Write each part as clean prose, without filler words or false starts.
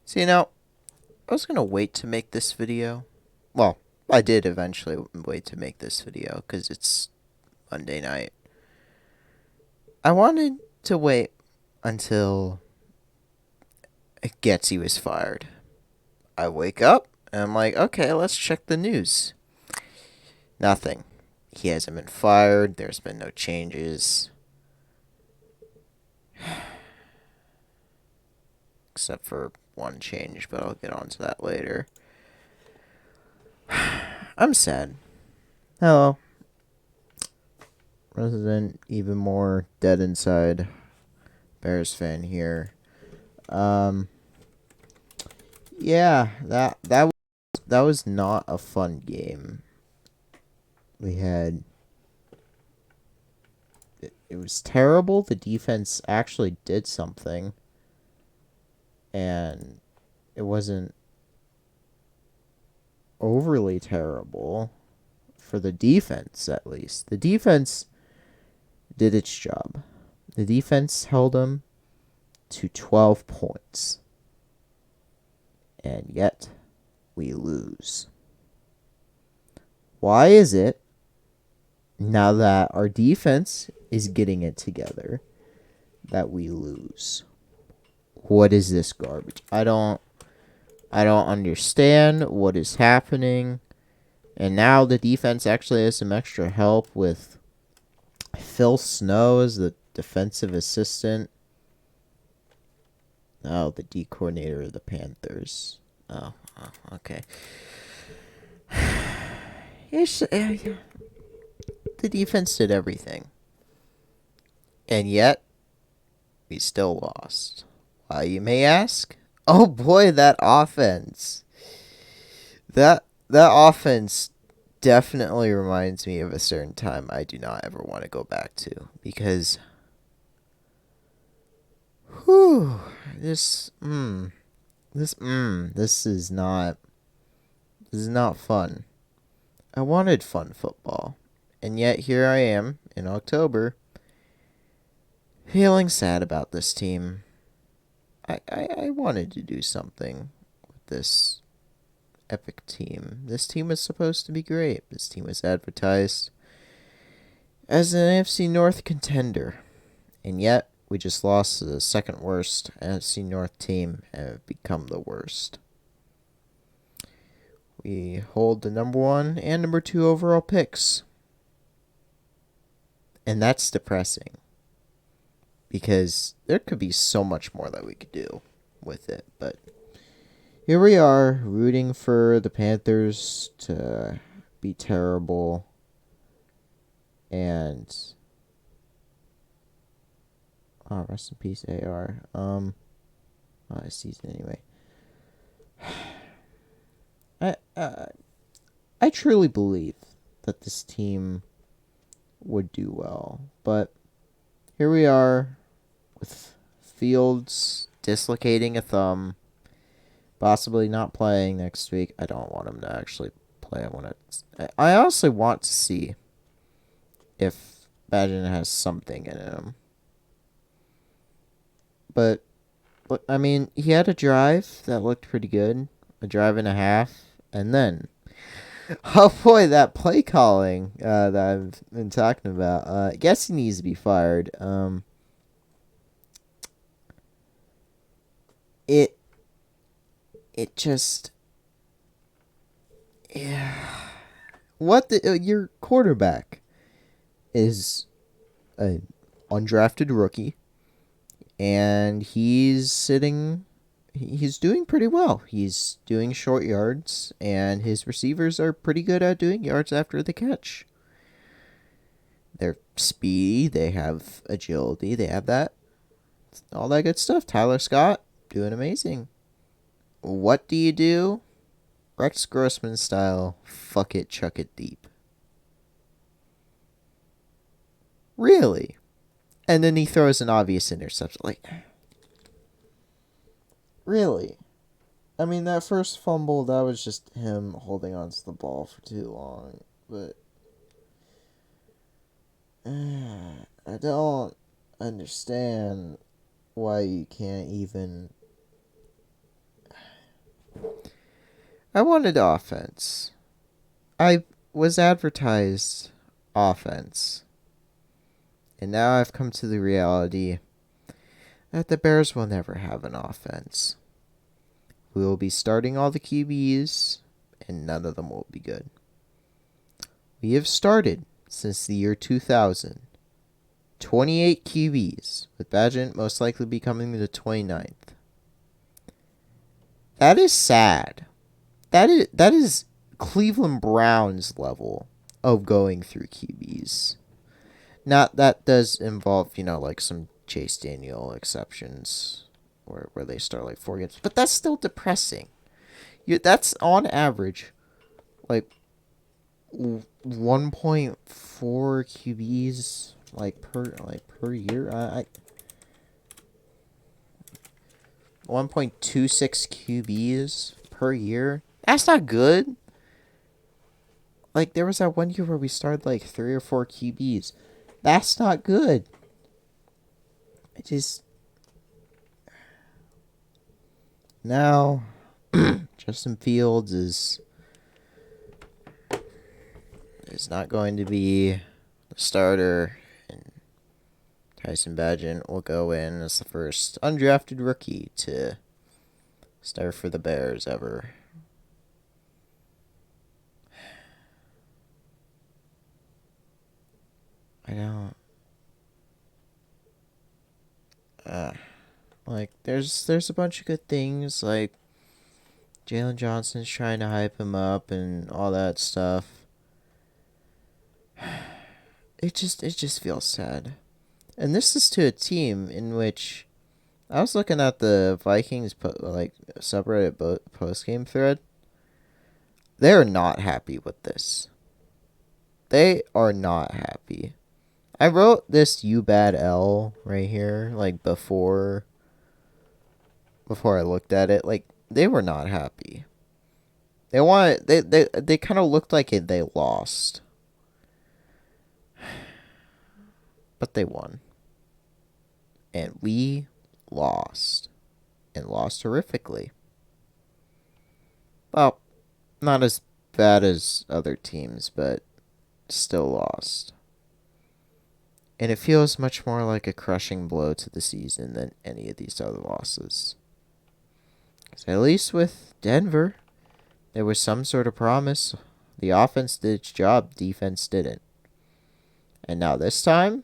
See, now, I was gonna wait to make this video. Well, I did eventually wait to make this video because it's Monday night. I wanted to wait until Getsy was fired. I wake up and I'm like, okay, let's check the news. Nothing. He hasn't been fired. There's been no changes. Except for one change, but I'll get onto that later. I'm sad. Hello. Resident even more dead inside Bears fan here. Um yeah, that was not a fun game. We had it was terrible. The defense actually did something, and it wasn't overly terrible for the defense, at least. The defense did its job. The defense held them to 12 points. And yet, we lose. Why is it, now that our defense is getting it together, that we lose? What is this garbage? I don't understand what is happening. And now the defense actually has some extra help with Phil Snow as the defensive assistant. Oh, the D coordinator of the Panthers. Oh, okay. The defense did everything. And yet, we still lost. Why, you may ask? Oh boy, that offense. That offense definitely reminds me of a certain time I do not ever want to go back to. Because, whew, this is not fun. I wanted fun football. And yet here I am in October feeling sad about this team. I wanted to do something with this epic team. This team was supposed to be great. This team was advertised as an NFC North contender. And yet we just lost to the second worst NFC North team and have become the worst. We hold the number 1 and number 2 overall picks. And that's depressing. Because there could be so much more that we could do with it. But here we are, rooting for the Panthers to be terrible. And rest in peace, AR. Season anyway. I truly believe that this team would do well, but here we are with Fields dislocating a thumb, possibly not playing next week. I don't want him to actually play. I honestly want to see if Badgen has something in him. But I mean, he had a drive that looked pretty good, a drive and a half, and then, oh boy, that play calling that I've been talking about. I guess he needs to be fired. It just, yeah. What your quarterback is an undrafted rookie, and he's doing pretty well. He's doing short yards, and his receivers are pretty good at doing yards after the catch. They're speedy, they have agility, they have all that good stuff. Tyler Scott doing amazing. What do you do? Rex Grossman style, fuck it, chuck it deep. Really? And then he throws an obvious interception. Like, really? I mean, that first fumble, that was just him holding on to the ball for too long. But I don't understand why you can't even I wanted offense. I was advertised offense. And now I've come to the reality that the Bears will never have an offense. We will be starting all the QBs, and none of them will be good. We have started, since the year 2000, 28 QBs, with Badgett most likely becoming the 29th. That is sad. That is Cleveland Browns level of going through QBs. Not that does involve, like some Chase Daniel exceptions where they start like 4 games, but that's still depressing. That's on average like 1.4 QBs per year. 1.26 QBs per year. That's not good. Like there was that one year where we started like 3 or 4 QBs. That's not good. Now Justin Fields is not going to be the starter, and Tyson Bagent will go in as the first undrafted rookie to start for the Bears ever. I don't. There's a bunch of good things, like Jalen Johnson's trying to hype him up and all that stuff. It just feels sad. And this is to a team in which I was looking at the Vikings subreddit post game thread. They're not happy with this. They are not happy. I wrote this "you bad L" right here, like before I looked at it. Like they were not happy. They kind of looked like they lost, but they won, and we lost, and lost horrifically. Well, not as bad as other teams, but still lost. And it feels much more like a crushing blow to the season than any of these other losses. Because at least with Denver, there was some sort of promise. The offense did its job, defense didn't. And now this time,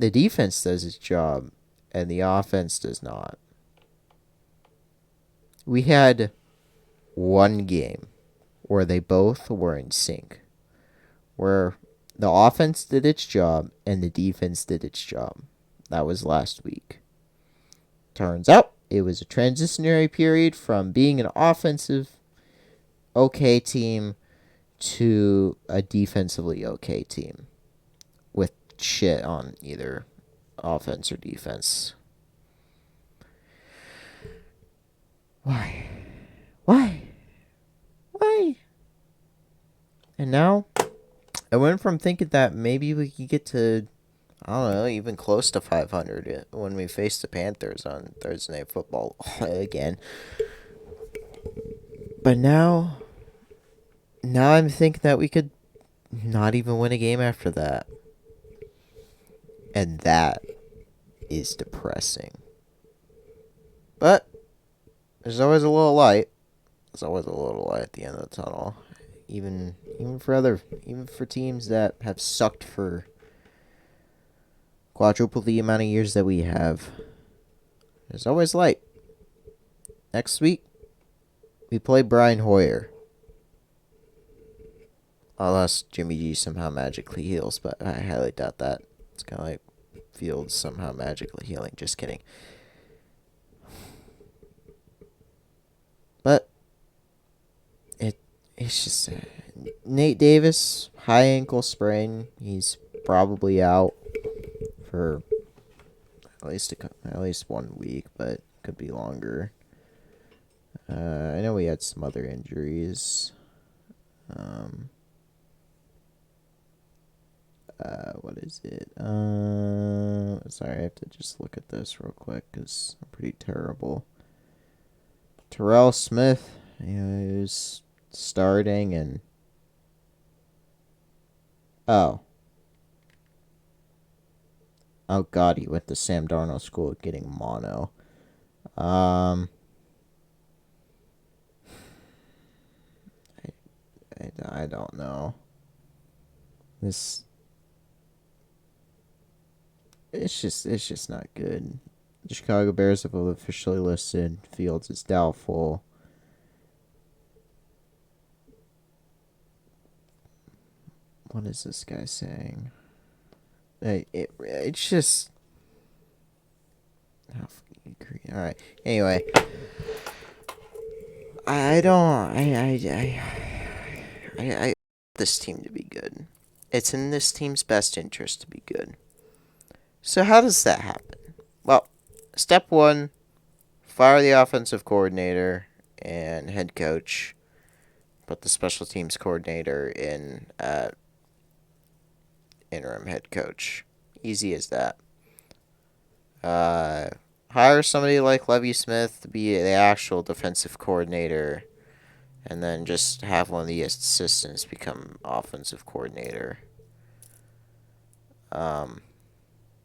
the defense does its job, and the offense does not. We had one game where they both were in sync, where the offense did its job and the defense did its job. That was last week. Turns out it was a transitionary period from being an offensive okay team to a defensively okay team with shit on either offense or defense. Why? And now I went from thinking that maybe we could get to, I don't know, even close to 500 when we face the Panthers on Thursday Night Football again. But now I'm thinking that we could not even win a game after that. And that is depressing. But there's always a little light. There's always a little light at the end of the tunnel. Even for teams that have sucked for quadruple the amount of years that we have, there's always light. Next week, we play Brian Hoyer. Unless Jimmy G somehow magically heals, but I highly doubt that. It's kind of like Fields somehow magically healing. Just kidding. But it's just Nate Davis, high ankle sprain. He's probably out for at least 1 week, but could be longer. I know we had some other injuries. What is it? Sorry, I have to just look at this real quick because I'm pretty terrible. Terrell Smith He was starting and oh. Oh god, he went to Sam Darnold school getting mono. Um I don't know. This it's just not good. The Chicago Bears have officially listed Fields as doubtful. What is this guy saying? It's just oh, all right. Anyway, I don't. I want this team to be good. It's in this team's best interest to be good. So how does that happen? Well, step one: fire the offensive coordinator and head coach. Put the special teams coordinator in interim head coach. Easy as that. Uh, hire somebody like Levy Smith to be the actual defensive coordinator, and then just have one of the assistants become offensive coordinator. Um,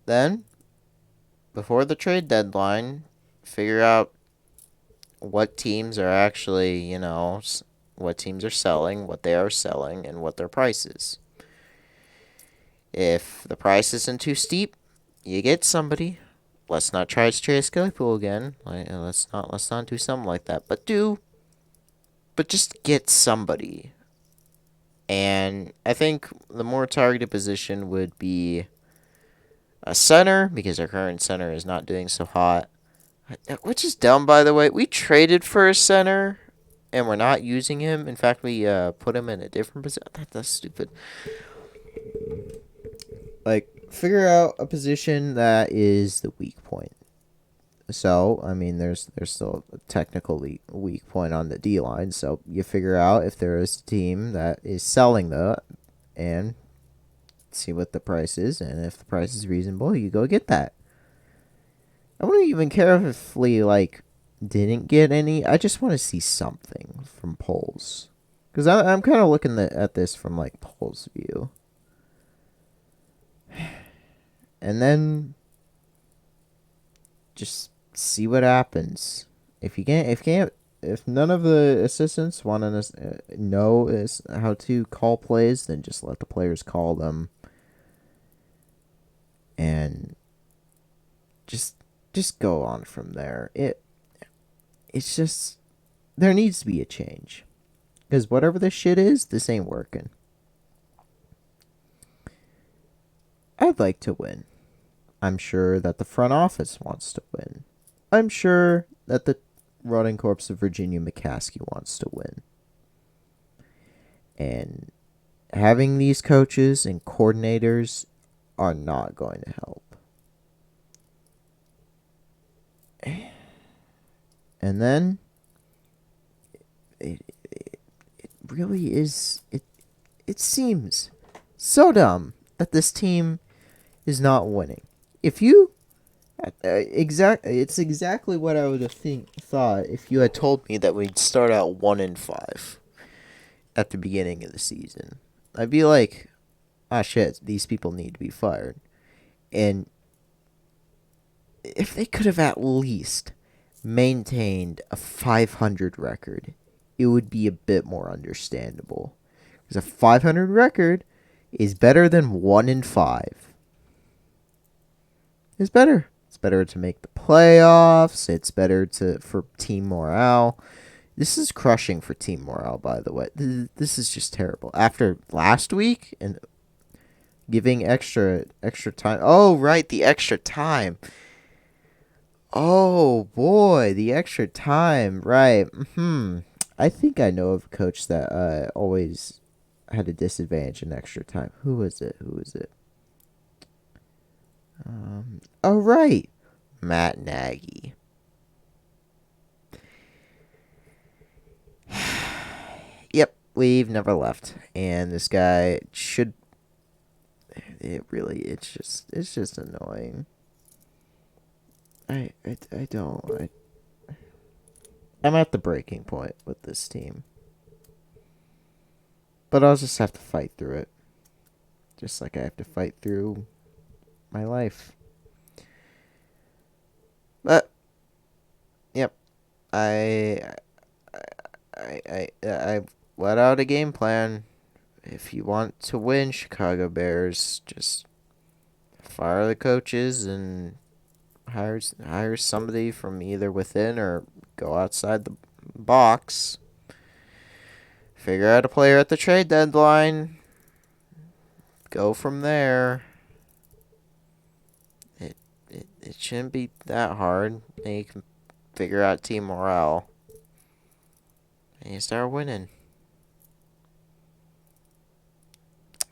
then, before the trade deadline, figure out what teams are actually, what teams are selling, what they are selling, and what their price is. If the price isn't too steep, you get somebody. Let's not try to trade Claypool again. Let's not do something like that. But just get somebody. And I think the more targeted position would be a center, because our current center is not doing so hot. Which is dumb, by the way. We traded for a center, and we're not using him. In fact, we put him in a different position. That's stupid. Like, figure out a position that is the weak point. So, I mean, there's still a technically weak point on the D line. So you figure out if there is a team that is selling that, and see what the price is, and if the price is reasonable, you go get that. I wouldn't even care if we didn't get any. I just want to see something from polls, because I'm kind of looking at this from polls view, and then just see what happens. If none of the assistants want to know is how to call plays, then just let the players call them, and just go on from there. It's just there needs to be a change, because whatever this shit is, this ain't working. I'd like to win. I'm sure that the front office wants to win. I'm sure that the running corpse of Virginia McCaskey wants to win. And having these coaches and coordinators are not going to help. And then it really is it seems so dumb that this team is not winning. If you it's exactly what I would have thought if you had told me that we'd start out 1-5 at the beginning of the season. I'd be like, ah, shit, these people need to be fired. And if they could have at least maintained a 500 record, it would be a bit more understandable. Because a 500 record is better than 1-5. It's better. It's better to make the playoffs. It's better for team morale. This is crushing for team morale, by the way. This is just terrible. After last week and giving extra time. Oh, right, the extra time. Oh boy, the extra time. Right. I think I know of a coach that always had a disadvantage in extra time. Who was it? Oh right, Matt Nagy. Yep, we've never left, and this guy should. It's just annoying. I don't. I'm at the breaking point with this team. But I'll just have to fight through it. Just like I have to fight through my life. But yep, I I let out a game plan. If you want to win, Chicago Bears, just fire the coaches and hire somebody from either within or go outside the box. Figure out a player at the trade deadline. Go from there. It shouldn't be that hard. And you can figure out team morale. And you start winning.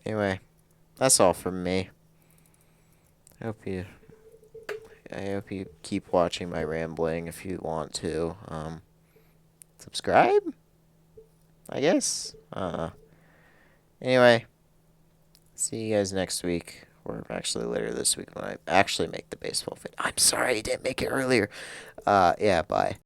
Anyway, that's all from me. I hope you keep watching my rambling if you want to. Subscribe? I guess. Anyway, see you guys next week. Or actually later this week when I actually make the baseball fit. I'm sorry I didn't make it earlier. Yeah, bye.